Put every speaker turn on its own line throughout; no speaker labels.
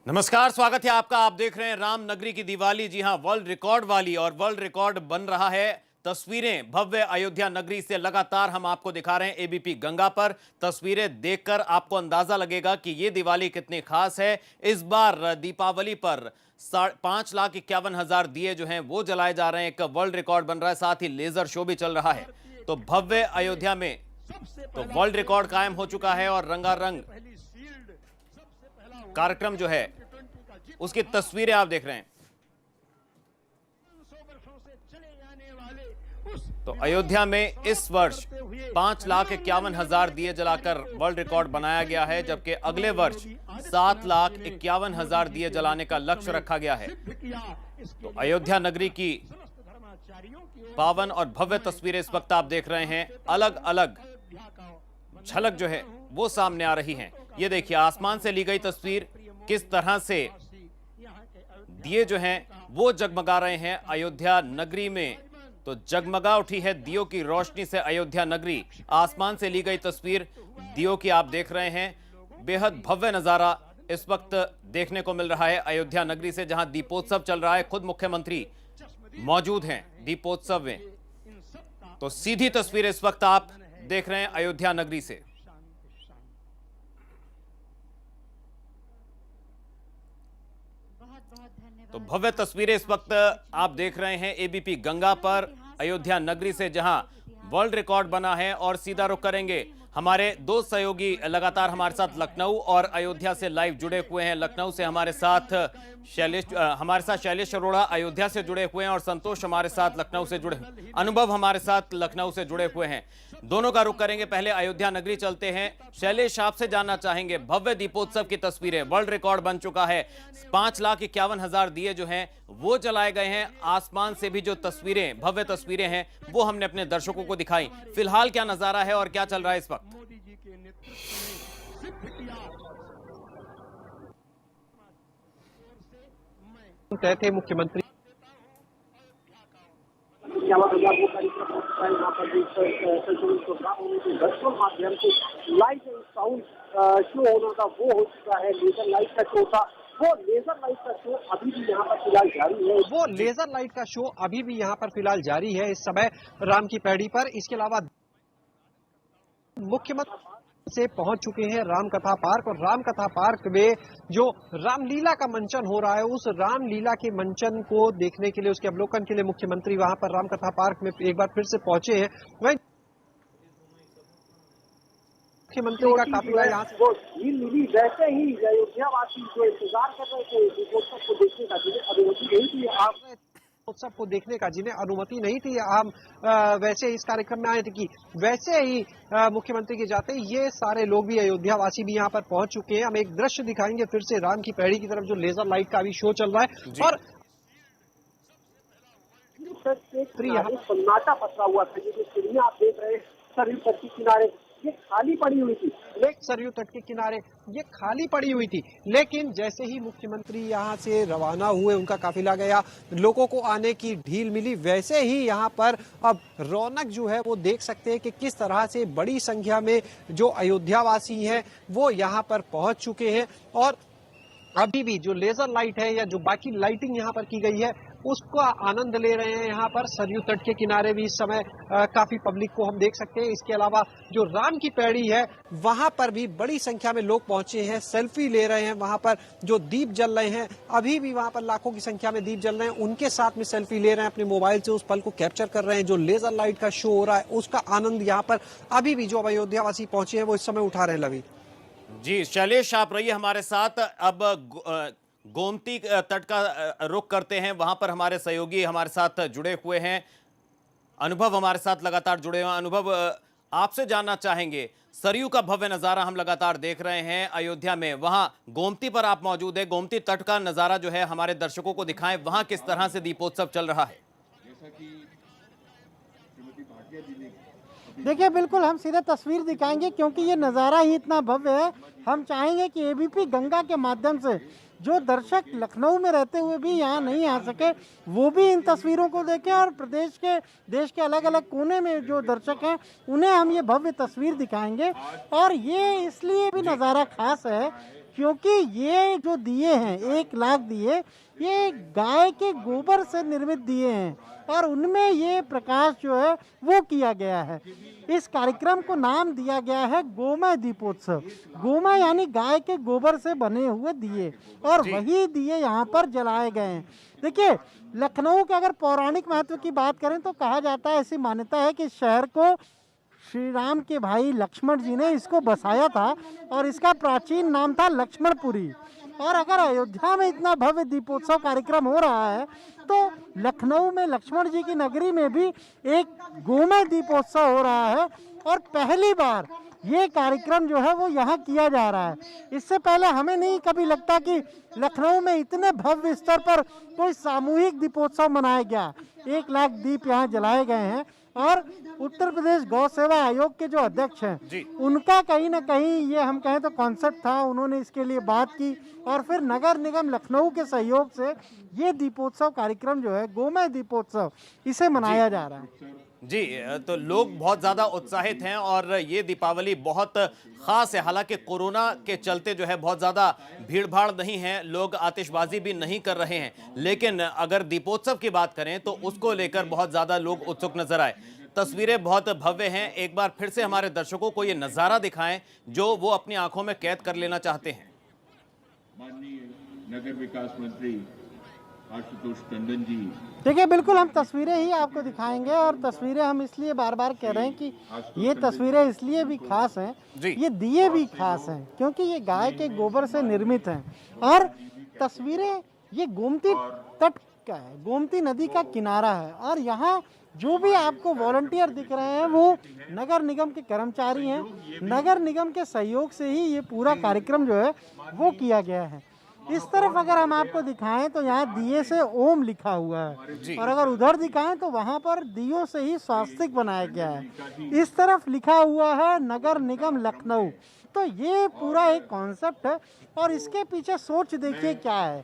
नमस्कार, स्वागत है आपका। आप देख रहे हैं रामनगरी की दिवाली। जी हां, वर्ल्ड रिकॉर्ड वाली और वर्ल्ड रिकॉर्ड बन रहा है। तस्वीरें भव्य अयोध्या नगरी से लगातार हम आपको दिखा रहे हैं एबीपी गंगा पर। तस्वीरें देखकर आपको अंदाजा लगेगा कि यह दिवाली कितनी खास है। इस बार दीपावली पर 5,51,000 दिए जो हैं वो जलाए जा रहे हैं। एक वर्ल्ड रिकॉर्ड बन रहा है, साथ ही लेजर शो भी चल रहा है। तो भव्य अयोध्या में तो वर्ल्ड रिकॉर्ड कायम हो चुका है और रंगारंग कार्यक्रम जो है उसकी तस्वीरें आप देख रहे हैं। तो अयोध्या में इस वर्ष 5,51,000 दिए जलाकर वर्ल्ड रिकॉर्ड बनाया गया है, जबकि अगले वर्ष 7,51,000 दिए जलाने का लक्ष्य रखा गया है। तो अयोध्या नगरी की पावन और भव्य तस्वीरें इस वक्त आप देख रहे हैं। अलग अलग झलक जो है वो सामने आ रही हैं। ये देखिए, आसमान से ली गई तस्वीर, किस तरह से दिए जो हैं वो जगमगा रहे हैं अयोध्या नगरी में। तो जगमगा उठी है दियों की रोशनी से अयोध्या नगरी। आसमान से ली गई तस्वीर दियों की आप देख रहे हैं। बेहद भव्य नजारा इस वक्त देखने को मिल रहा है अयोध्या नगरी से, जहां दीपोत्सव चल रहा है। खुद मुख्यमंत्री मौजूद हैं दीपोत्सव में। तो सीधी तस्वीर इस वक्त आप देख रहे हैं अयोध्या नगरी से। तो भव्य तस्वीरें इस वक्त आप देख रहे हैं एबीपी गंगा पर अयोध्या नगरी से, जहां वर्ल्ड रिकॉर्ड बना है। और सीधा रुख करेंगे, हमारे दो सहयोगी लगातार हमारे साथ लखनऊ और अयोध्या से लाइव जुड़े हुए हैं। लखनऊ से हमारे साथ शैलेश अरोड़ा अयोध्या से जुड़े हुए हैं और संतोष हमारे साथ लखनऊ से जुड़े, अनुभव हमारे साथ लखनऊ से जुड़े हुए हैं। दोनों का रुख करेंगे। पहले अयोध्या नगरी चलते हैं। शैलेश, आपसे जानना चाहेंगे, भव्य दीपोत्सव की तस्वीरें, वर्ल्ड रिकॉर्ड बन चुका है। 5,51,000 दिए जो हैं वो जलाए गए हैं। आसमान से भी जो तस्वीरें, भव्य तस्वीरें हैं, वो हमने अपने दर्शकों को दिखाई। फिलहाल क्या नजारा है और क्या चल रहा है इस वक्त?
तय थे मुख्यमंत्री माध्यम से लाइट साउंड शो होना था, वो हो चुका है। लेजर लाइट का शो था, वो लेजर लाइट का शो अभी भी यहाँ पर फिलहाल जारी है। वो लेजर लाइट का शो अभी भी यहाँ पर फिलहाल जारी है इस समय राम की पैड़ी पर। इसके अलावा मुख्यमंत्री से पहुंच चुके हैं राम कथा पार्क, और राम कथा पार्क में जो रामलीला का मंचन हो रहा है, उस रामलीला के मंचन को देखने के लिए, उसके अवलोकन के लिए मुख्यमंत्री वहां पर राम कथा पार्क में एक बार फिर से पहुंचे हैं। वहीं मुख्यमंत्री का काफिला यहाँ से वो नील मिली, वैसे ही अयोध्यावासी जो इंतजार कर रहे थे दीपोत्सव को देखने का, जिन्हें अनुमति नहीं थी उत्सव को देखने का, जिन्हें अनुमति नहीं थी, हम वैसे इस कार्यक्रम में आए थे कि वैसे ही मुख्यमंत्री के जाते ही ये सारे लोग भी, अयोध्यावासी भी यहाँ पर पहुंच चुके हैं। हम एक दृश्य दिखाएंगे फिर से राम की पैड़ी की तरफ, जो लेजर लाइट का अभी शो चल रहा है। और सन्नाटा पसरा हुआ था। ये जो सीढ़ियां आप देख रहे हैं सरयू तट के किनारे, ये खाली पड़ी हुई थी। सरयू तट के किनारे ये खाली पड़ी हुई थी, लेकिन जैसे ही मुख्यमंत्री यहाँ से रवाना हुए, उनका काफिला गया, लोगों को आने की ढील मिली, वैसे ही यहाँ पर अब रौनक जो है वो देख सकते हैं कि किस तरह से बड़ी संख्या में जो अयोध्यावासी हैं वो यहाँ पर पहुंच चुके हैं। और अभी भी जो लेजर लाइट है या जो बाकी लाइटिंग यहाँ पर की गई है, उसका आनंद ले रहे हैं। यहाँ पर सरयू तट के किनारे भी इस समय काफी पब्लिक को हम देख सकते हैं। इसके अलावा जो राम की पैड़ी है वहां पर भी बड़ी संख्या में लोग पहुंचे हैं, सेल्फी ले रहे हैं। वहां पर जो दीप जल रहे हैं, अभी भी वहां पर लाखों की संख्या में दीप जल रहे हैं, उनके साथ में सेल्फी ले रहे हैं, अपने मोबाइल से उस पल को कैप्चर कर रहे हैं। जो लेजर लाइट का शो हो रहा है उसका आनंद यहाँ पर अभी भी जो अयोध्यावासी पहुंचे हैं वो इस समय उठा रहे हैं। लवी
जी, शैलेश, आप रहिए हमारे साथ। अब गोमती तट का रुख करते हैं। वहां पर हमारे सहयोगी हमारे साथ जुड़े हुए हैं। अनुभव हमारे साथ लगातार जुड़े हुए हैं। अनुभव, आपसे जानना चाहेंगे, सरयू का भव्य नजारा हम लगातार देख रहे हैं अयोध्या में, वहां गोमती पर आप मौजूद है। गोमती तट का नजारा जो है हमारे दर्शकों को दिखाएं, वहां किस तरह से दीपोत्सव चल रहा है।
देखिए, बिल्कुल हम सीधे तस्वीर दिखाएंगे क्योंकि ये नज़ारा ही इतना भव्य है। हम चाहेंगे कि एबीपी गंगा के माध्यम से जो दर्शक लखनऊ में रहते हुए भी यहाँ नहीं आ सके, वो भी इन तस्वीरों को देखें, और देश के अलग अलग कोने में जो दर्शक हैं उन्हें हम ये भव्य तस्वीर दिखाएंगे। और ये इसलिए भी नज़ारा खास है क्योंकि ये जो दिए हैं 1 लाख दिए, ये गाय के गोबर से निर्मित दिए हैं और उनमें ये प्रकाश जो है वो किया गया है। इस कार्यक्रम को नाम दिया गया है गोमय दीपोत्सव। गोमय यानी गाय के गोबर से बने हुए दिए और वही दिए यहाँ पर जलाए गए हैं। देखिए, लखनऊ के अगर पौराणिक महत्व की बात करें तो कहा जाता है, ऐसी मान्यता है कि शहर को श्री राम के भाई लक्ष्मण जी ने इसको बसाया था और इसका प्राचीन नाम था लक्ष्मणपुरी। और अगर अयोध्या में इतना भव्य दीपोत्सव कार्यक्रम हो रहा है तो लखनऊ में लक्ष्मण जी की नगरी में भी एक गोमय दीपोत्सव हो रहा है और पहली बार ये कार्यक्रम जो है वो यहाँ किया जा रहा है। इससे पहले हमें नहीं कभी लगता कि लखनऊ में इतने भव्य स्तर पर कोई सामूहिक दीपोत्सव मनाया गया। 1 लाख दीप यहाँ जलाए गए हैं और उत्तर प्रदेश गौ सेवा आयोग के जो अध्यक्ष हैं उनका कहीं ना कहीं ये हम कहें तो कॉन्सेप्ट था, उन्होंने इसके लिए बात की और फिर नगर निगम लखनऊ के सहयोग से ये दीपोत्सव कार्यक्रम जो है गोमय दीपोत्सव इसे मनाया जा रहा है।
जी, तो लोग बहुत ज़्यादा उत्साहित हैं और ये दीपावली बहुत ख़ास है। हालांकि कोरोना के चलते जो है बहुत ज़्यादा भीड़ भाड़ नहीं है, लोग आतिशबाजी भी नहीं कर रहे हैं, लेकिन अगर दीपोत्सव की बात करें तो उसको लेकर बहुत ज़्यादा लोग उत्सुक नजर आए। तस्वीरें बहुत भव्य हैं। एक बार फिर से हमारे दर्शकों को ये नज़ारा दिखाएं जो वो अपनी आंखों में कैद कर लेना चाहते हैं।
माननीय नगर विकास मंत्री आशुतोष टंडन जी,
देखिए, बिल्कुल हम तस्वीरें ही आपको दिखाएंगे और तस्वीरें हम इसलिए बार बार कह रहे हैं कि ये तस्वीरें इसलिए भी खास हैं, ये दिए भी खास हैं क्योंकि ये गाय के गोबर से निर्मित हैं और तस्वीरें ये गोमती तट का है, गोमती नदी का किनारा है और यहाँ जो भी आपको वॉलंटियर दिख रहे हैं वो नगर निगम के कर्मचारी हैं। नगर निगम के सहयोग से ही ये पूरा कार्यक्रम जो है वो किया गया है। इस तरफ अगर हम आपको दिखाएं तो यहाँ दिए से ओम लिखा हुआ है और अगर उधर दिखाएं तो वहाँ पर दियों से ही स्वास्तिक बनाया गया है। इस तरफ लिखा हुआ है नगर निगम लखनऊ। तो ये पूरा एक कॉन्सेप्ट है और इसके पीछे सोच देखिए क्या है।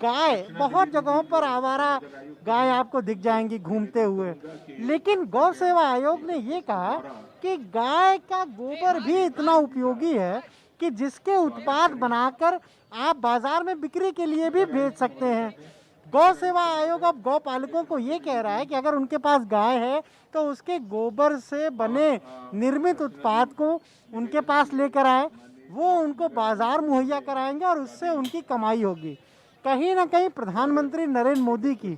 गाय बहुत जगहों पर आवारा गाय आपको दिख जाएंगी घूमते हुए, लेकिन गौ सेवा आयोग ने ये कहा कि गाय का गोबर भी इतना उपयोगी है कि जिसके उत्पाद बनाकर आप बाजार में बिक्री के लिए भी भेज सकते हैं। गौ सेवा आयोग अब गौ पालकों को ये कह रहा है कि अगर उनके पास गाय है तो उसके गोबर से बने निर्मित उत्पाद को उनके पास लेकर आए, वो उनको बाजार मुहैया कराएंगे और उससे उनकी कमाई होगी। कहीं ना कहीं प्रधानमंत्री नरेंद्र मोदी की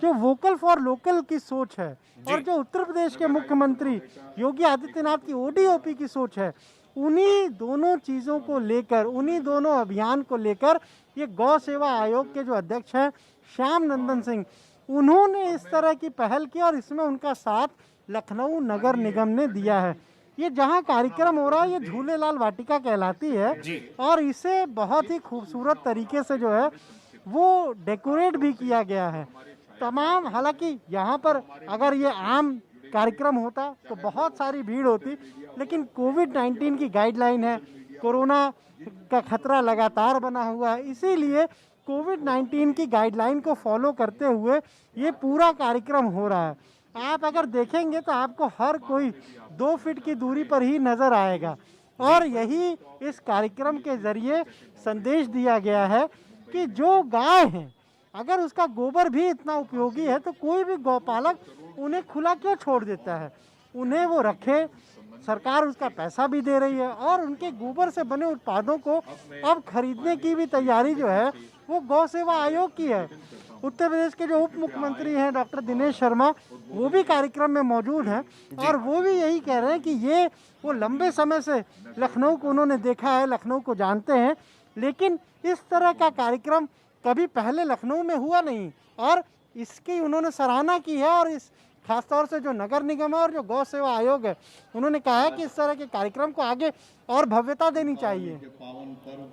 जो वोकल फॉर लोकल की सोच है और जो उत्तर प्रदेश के मुख्यमंत्री योगी आदित्यनाथ की ODOP की सोच है, उन्हीं दोनों चीज़ों को लेकर, उन्हीं दोनों अभियान को लेकर ये गौ सेवा आयोग के जो अध्यक्ष हैं श्याम नंदन सिंह, उन्होंने इस तरह की पहल की और इसमें उनका साथ लखनऊ नगर निगम ने दिया है। ये जहाँ कार्यक्रम हो रहा है ये झूलेलाल वाटिका कहलाती है और इसे बहुत ही खूबसूरत तरीके से जो है वो डेकोरेट भी किया गया है तमाम। हालांकि यहाँ पर अगर ये आम कार्यक्रम होता तो बहुत सारी भीड़ होती, लेकिन कोविड-19 की गाइडलाइन है, कोरोना का खतरा लगातार बना हुआ है, इसीलिए कोविड-19 की गाइडलाइन को फॉलो करते हुए ये पूरा कार्यक्रम हो रहा है। आप अगर देखेंगे तो आपको हर कोई 2 फीट की दूरी पर ही नजर आएगा और यही इस कार्यक्रम के जरिए संदेश दिया गया है कि जो गाय है अगर उसका गोबर भी इतना उपयोगी है तो कोई भी गौपालक उन्हें खुला क्यों छोड़ देता है, उन्हें वो रखे। सरकार उसका पैसा भी दे रही है और उनके गोबर से बने उत्पादों को अब खरीदने की भी तैयारी जो है वो गौ सेवा आयोग की है। उत्तर प्रदेश के जो उप मुख्यमंत्री हैं डॉक्टर दिनेश शर्मा, वो भी कार्यक्रम में मौजूद हैं और वो भी यही कह रहे हैं कि ये वो लंबे समय से लखनऊ को उन्होंने देखा है, लखनऊ को जानते हैं, लेकिन इस तरह का कार्यक्रम कभी पहले लखनऊ में हुआ नहीं और इसकी उन्होंने सराहना की है। और इस खासतौर से जो नगर निगम है और जो गौ सेवा आयोग है, उन्होंने कहा है कि इस तरह के कार्यक्रम को आगे और भव्यता देनी चाहिए।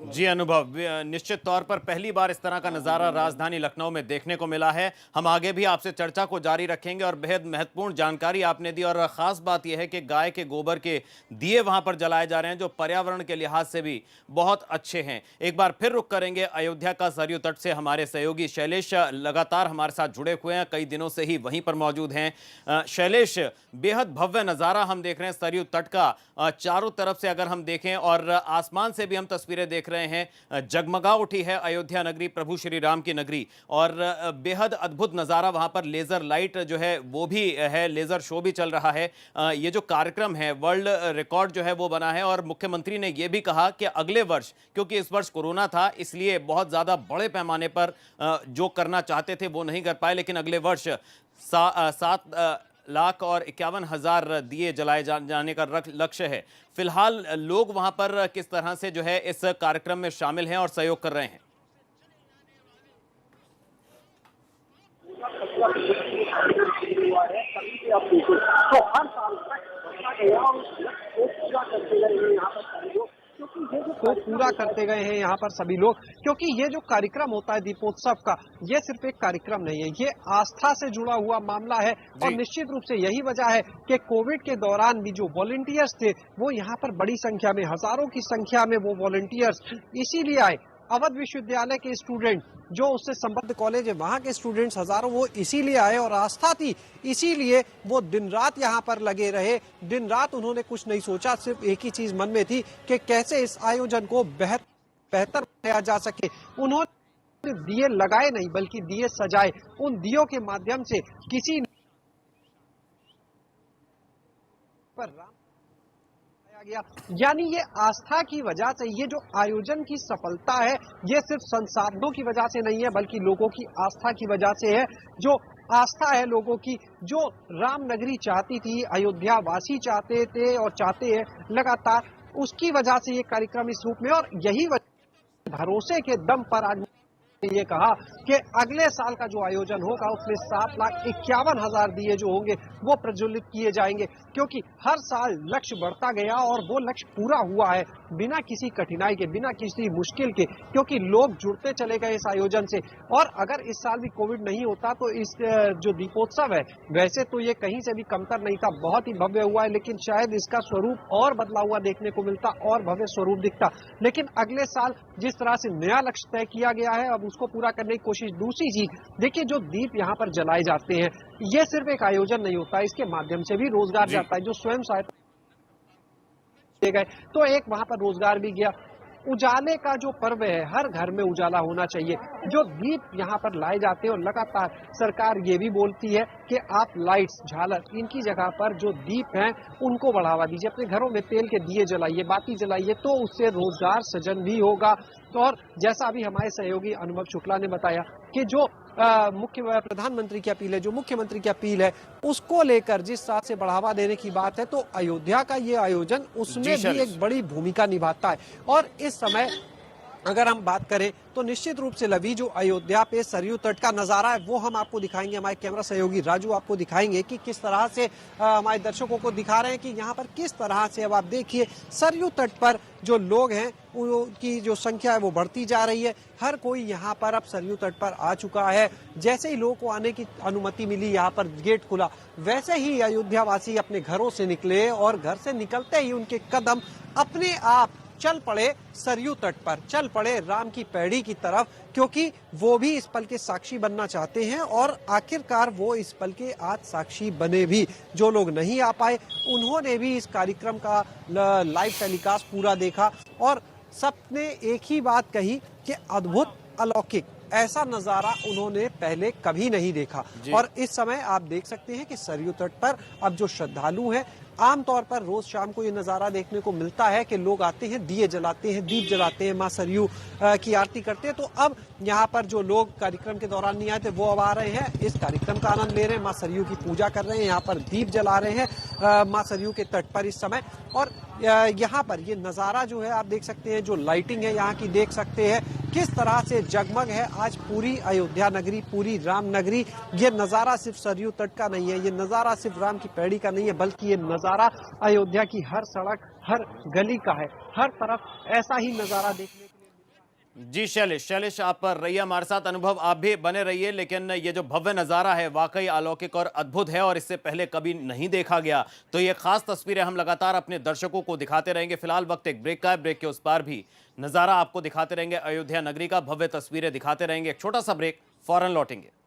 जी अनुभव, निश्चित तौर पर पहली बार इस तरह का नज़ारा राजधानी लखनऊ में देखने को मिला है। हम आगे भी आपसे चर्चा को जारी रखेंगे और बेहद महत्वपूर्ण जानकारी आपने दी और ख़ास बात यह है कि गाय के गोबर के दिए वहां पर जलाए जा रहे हैं जो पर्यावरण के लिहाज से भी बहुत अच्छे हैं। एक बार फिर रुख करेंगे अयोध्या का सरयू तट से। हमारे सहयोगी शैलेश लगातार हमारे साथ जुड़े हुए हैं, कई दिनों से ही वहीं पर मौजूद हैं। शैलेश, बेहद भव्य नज़ारा हम देख रहे हैं सरयू तट का। चारों तरफ से अगर हम हम देखें और आसमान से भी हम तस्वीरें देख रहे हैं, जगमगा उठी है अयोध्या नगरी, प्रभु श्री राम की नगरी। और बेहद अद्भुत नज़ारा, वहां पर लेजर लाइट जो है वो भी है, लेजर शो भी चल रहा है। ये जो कार्यक्रम है वर्ल्ड रिकॉर्ड जो है वो बना है। और मुख्यमंत्री ने यह भी कहा कि अगले वर्ष, क्योंकि इस वर्ष कोरोना था इसलिए बहुत ज्यादा बड़े पैमाने पर जो करना चाहते थे वो नहीं कर पाए, लेकिन अगले वर्ष 7,51,000 दिए जलाए जाने का लक्ष्य है। फिलहाल लोग वहां पर किस तरह से जो है इस कार्यक्रम में शामिल हैं और सहयोग कर रहे हैं।
तो हर साल पूरा करते गए हैं यहाँ पर सभी लोग, क्योंकि ये जो कार्यक्रम होता है दीपोत्सव का, ये सिर्फ एक कार्यक्रम नहीं है, ये आस्था से जुड़ा हुआ मामला है। और निश्चित रूप से यही वजह है कि कोविड के दौरान भी जो वॉलंटियर्स थे वो यहाँ पर बड़ी संख्या में, हजारों की संख्या में वो वॉलंटियर्स इसीलिए आए। अवध विश्वविद्यालय के स्टूडेंट, जो उससे संबद्ध कॉलेज है, वहां के स्टूडेंट्स हजारों वो इसीलिए आए और आस्था थी, इसीलिए वो दिन रात यहाँ पर लगे रहे। दिन रात उन्होंने कुछ नहीं सोचा, सिर्फ एक ही चीज मन में थी कि कैसे इस आयोजन को बेहतर बनाया जा सके। उन्होंने दिए लगाए नहीं बल्कि दिए सजाए। उन दियों के माध्यम से किसी पर गया, यानी ये आस्था की वजह से, ये जो आयोजन की सफलता है ये सिर्फ संसाधनों की वजह से नहीं है बल्कि लोगों की आस्था की वजह से है। जो आस्था है लोगों की, जो राम नगरी चाहती थी, अयोध्या वासी चाहते थे और चाहते हैं लगातार, उसकी वजह से ये कार्यक्रम इस रूप में। और यही वजह, भरोसे के दम पर आज ये कहा कि अगले साल का जो आयोजन होगा उसमें 7,51,000 दिए जो होंगे वो प्रज्वलित किए जाएंगे, क्योंकि हर साल लक्ष्य बढ़ता गया और वो लक्ष्य पूरा हुआ है बिना किसी कठिनाई के, बिना किसी मुश्किल के, क्योंकि लोग जुड़ते चले गए इस आयोजन से। और अगर इस साल भी कोविड नहीं होता तो इस जो दीपोत्सव है, वैसे तो ये कहीं से भी कमतर नहीं था, बहुत ही भव्य हुआ है, लेकिन शायद इसका स्वरूप और बदला हुआ देखने को मिलता और भव्य स्वरूप दिखता। लेकिन अगले साल जिस तरह से नया लक्ष्य तय किया गया है, अब उसको पूरा करने की कोशिश। दूसरी चीज देखिए, जो दीप यहाँ पर जलाए जाते हैं, ये सिर्फ एक आयोजन नहीं होता, इसके माध्यम से भी रोजगार जाता है। जो स्वयं सहायता गए तो एक वहां पर रोजगार भी गया। उजाले का जो पर्व है, हर घर में उजाला होना चाहिए। जो दीप यहाँ पर लाए जाते हैं और लगातार सरकार ये भी बोलती है कि आप लाइट्स, झालर, इनकी जगह पर जो दीप हैं उनको बढ़ावा दीजिए, अपने घरों में तेल के दिए जलाइए, बाती जलाइए, तो उससे रोजगार सृजन भी होगा। और जैसा अभी हमारे सहयोगी अनुभव शुक्ला ने बताया कि जो प्रधानमंत्री की अपील है, जो मुख्यमंत्री की अपील है, उसको लेकर जिस तरह से बढ़ावा देने की बात है, तो अयोध्या का ये आयोजन उसमें भी एक बड़ी भूमिका निभाता है। और इस समय अगर हम बात करें तो निश्चित रूप से लवी, जो अयोध्या पे सरयू तट का नजारा है वो हम आपको दिखाएंगे। हमारे कैमरा सहयोगी राजू आपको दिखाएंगे कि किस तरह से हमारे दर्शकों को दिखा रहे हैं कि यहाँ पर किस तरह से, अब आप देखिए सरयू तट पर जो लोग हैं उनकी जो संख्या है वो बढ़ती जा रही है। हर कोई यहाँ पर अब सरयू तट पर आ चुका है। जैसे ही लोगों को आने की अनुमति मिली, यहाँ पर गेट खुला, वैसे ही अयोध्या वासी अपने घरों से निकले और घर से निकलते ही उनके कदम अपने आप चल पड़े सरयू तट पर, चल पड़े राम की पैड़ी की तरफ, क्योंकि वो भी इस पल के साक्षी बनना चाहते हैं। और आखिरकार वो इस पल के आज साक्षी बने भी। जो लोग नहीं आ पाए उन्होंने भी इस कार्यक्रम का लाइव टेलीकास्ट पूरा देखा और सबने एक ही बात कही कि अद्भुत, अलौकिक, ऐसा नजारा उन्होंने पहले कभी नहीं देखा। और इस समय आप देख सकते हैं कि सरयू तट पर अब जो श्रद्धालु हैं, आमतौर पर रोज शाम को ये नजारा देखने को मिलता है कि लोग आते हैं, दिए जलाते हैं, दीप जलाते हैं, माँ सरयू की आरती करते हैं। तो अब यहाँ पर जो लोग कार्यक्रम के दौरान नहीं आए थे वो अब आ रहे हैं, इस कार्यक्रम का आनंद ले रहे हैं, माँ सरयू की पूजा कर रहे हैं, यहाँ पर दीप जला रहे हैं माँ सरयू के तट पर इस समय। और यहाँ पर ये नजारा जो है आप देख सकते हैं, जो लाइटिंग है यहाँ की देख सकते हैं किस तरह से जगमग है आज पूरी अयोध्या नगरी, पूरी राम नगरी। ये नजारा सिर्फ सरयू तट का नहीं है, ये नजारा सिर्फ राम की पैड़ी का नहीं है, बल्कि ये नजारा अयोध्या की हर सड़क, हर गली का है। हर तरफ ऐसा ही नजारा देखने के लिए।
जी शैलेश आप पर रहिए हमारे साथ, अनुभव आप भी बने रहिए। लेकिन ये जो भव्य नज़ारा है वाकई अलौकिक और अद्भुत है और इससे पहले कभी नहीं देखा गया। तो ये खास तस्वीरें हम लगातार अपने दर्शकों को दिखाते रहेंगे। फिलहाल वक्त एक ब्रेक का है, ब्रेक के उस पार भी नज़ारा आपको दिखाते रहेंगे, अयोध्या नगरी का भव्य तस्वीरें दिखाते रहेंगे। एक छोटा सा ब्रेक, फौरन लौटेंगे।